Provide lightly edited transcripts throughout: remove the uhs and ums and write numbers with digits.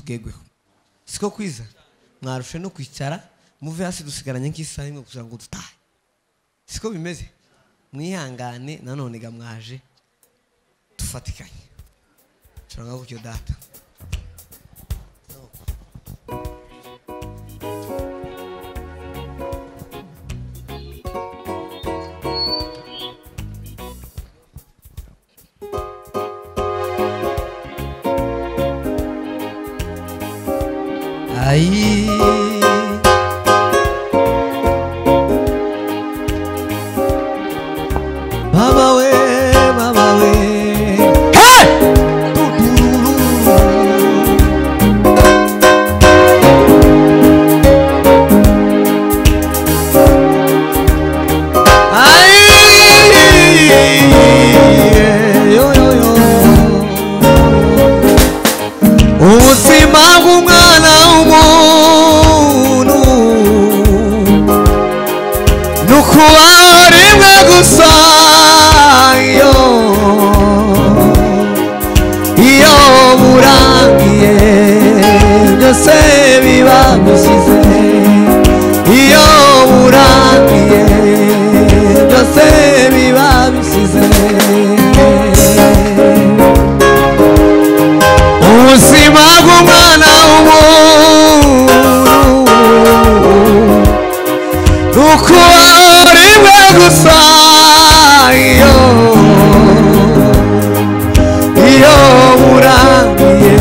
tugegweho siko kwiza mwarushe no kwicara muve hasi dusigaranye nk'isaha imwe kugira ngo dutahe siko bimeze mwihangane nanone gamwaje tufatikanye cyangwa kucyo data Ai Mama we hey Ai yo Ubuzima bw'umwana w'umuntu nukuba rimwe gusa iyo burangiye byose biba bisize iyo burangiye byose biba bisize ubuzima bw'umwana w'umuntu nukuba rimwe gusa iyo burangiye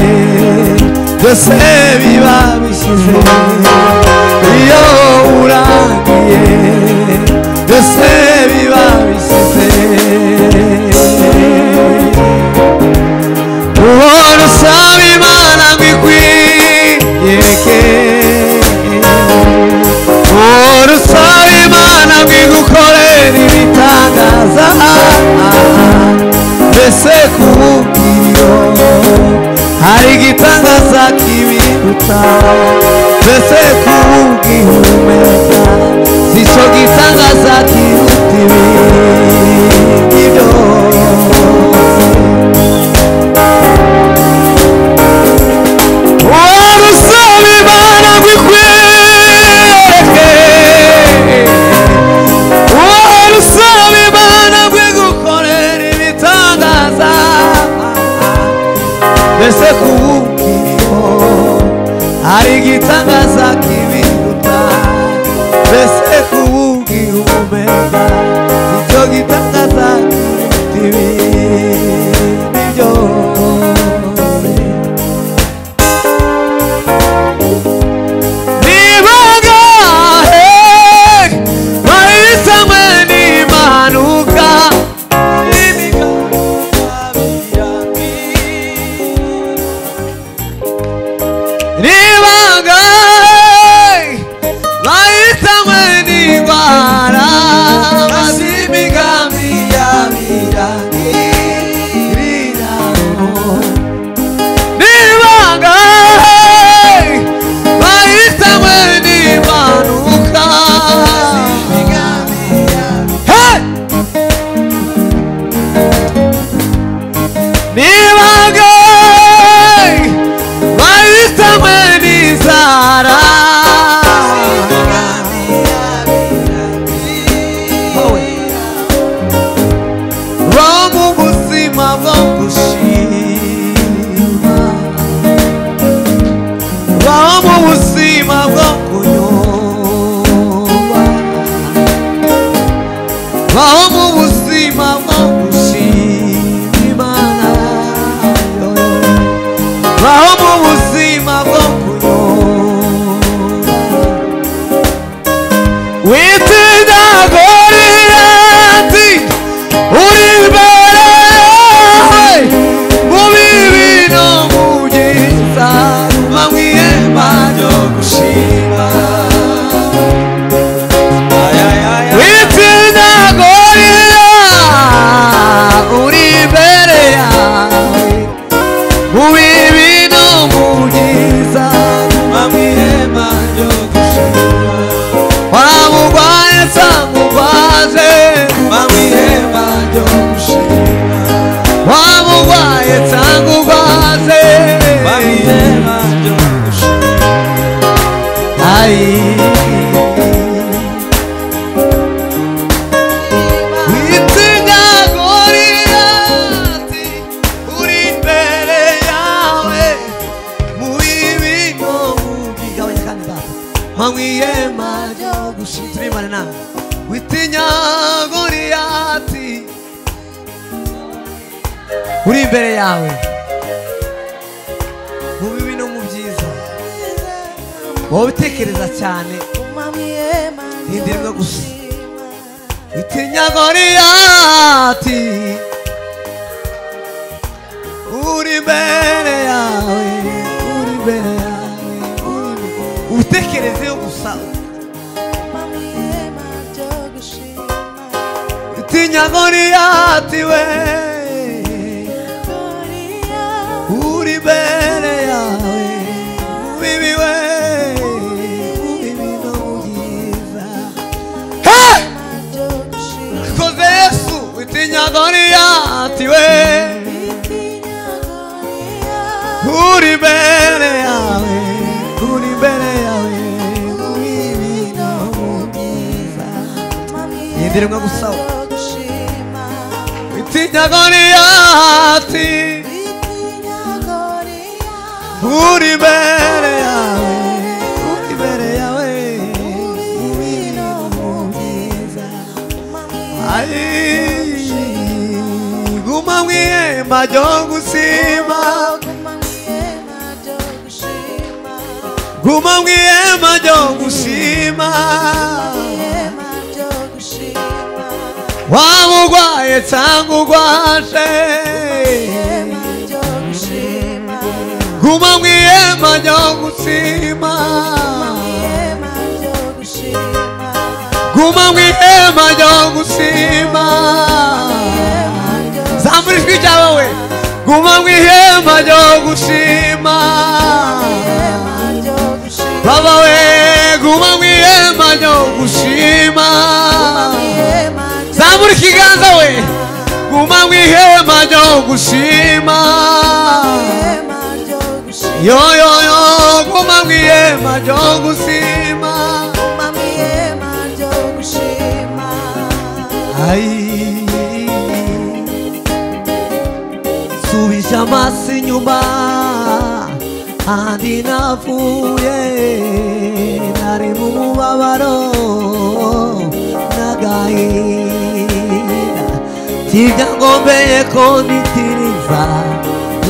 byose biba bishyize iyo burangiye byose biba bishyize uhora usaba Imana ngo ikwiyereke uhora usaba Imana ngo igukorere ibitangaza mbese kububwiriyo hari igitangaza kibiruta mbese kububwihumeka sico gitangaza kiruta ibindi byose uhora usaba Imana ngo ikwiyereke uhora usaba Imana ngo igukorere ibitangaza mbese kububwiriyo hari igitangaza kibiruta mbese kububwihumeka sico gitangaza kiruta ibindi byose mwihema ryo gushima. Turimane nawe. Witinya Goliyati, uri imbere yawe mu bibi no mu byiza. Wowe utekereza cyane hindirwa gusa. Witinya Goliyati, uri imbere yawe, uri imbere yawe, utekerezeho gusa. Witinya Goliyati we, uri imbere yawe, ubibi we, ubibi no byiza. Koze Yesu. Witinya Goliyati we, uri imbere yawe, uri imbere yawe, ubibi no byiza. Yindirwa gusawa. Witinya Goliyati, uri imbere yawe, uri imbere yawe, ubibi no byiza. Guma mwihema ryo gushima, guma mwihema ryo gushima. Waba urwaye cyangwa urwaje, guma mwihema ryo gushima, guma mwihema ryo gushima. Zamura ijwi ryawe, guma mwihema ryo gushima. Baba we, guma mwihema ryo gushima. Zamura ikiganza we, guma mwihema ryo gushima. Yo yo yo, guma mwihema ryo gushima. Ai, subisha amaso inyuma, andi navuye, nari mu mubabaro n'agahinda. Sibyangombeye ko nitiriza,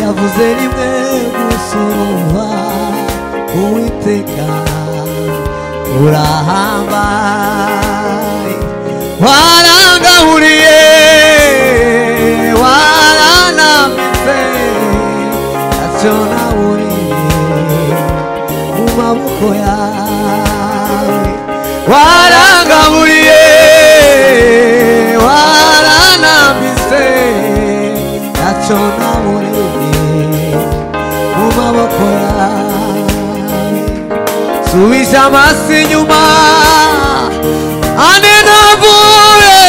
yavuze rimwe gusuha. Uwiteka urahambaye, warangahuriye, waranambitse, ntacyo naburiye mu maboko yawe. Warangahuriye, waranambitse, ntacyo naburiye mu maboko yawe. Subisha amaso inyuma, andi navuye,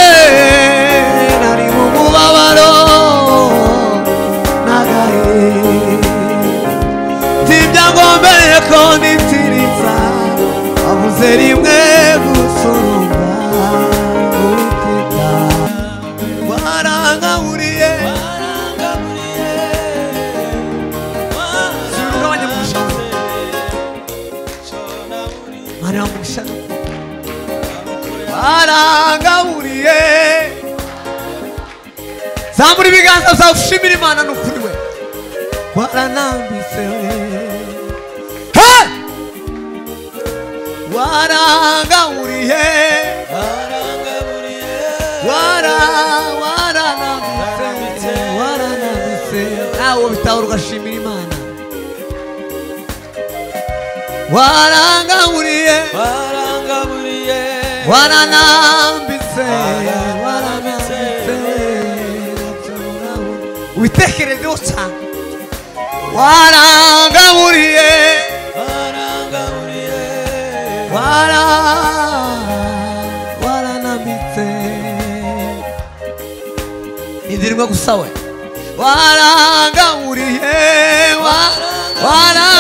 nari mu mubabaro n'agahinda. Sibyangombeye ko nitiriza, wavuze rimwe gusunga. Uwiteka warangahuriye, warangahuriye. Zamura ibiganza byawe ushimira Imana n'ukuri we. Waranambitse we, warangahuriye, waranambitse, waranambitse. Nawe bitahura ugashimira Imana. Warangahuriye, waranambitse, waranambitse. Ubitekerezeho cyane. Warangahuriye, waranambitse. Indirwa gusa we. Warangahuriye, waranambitse.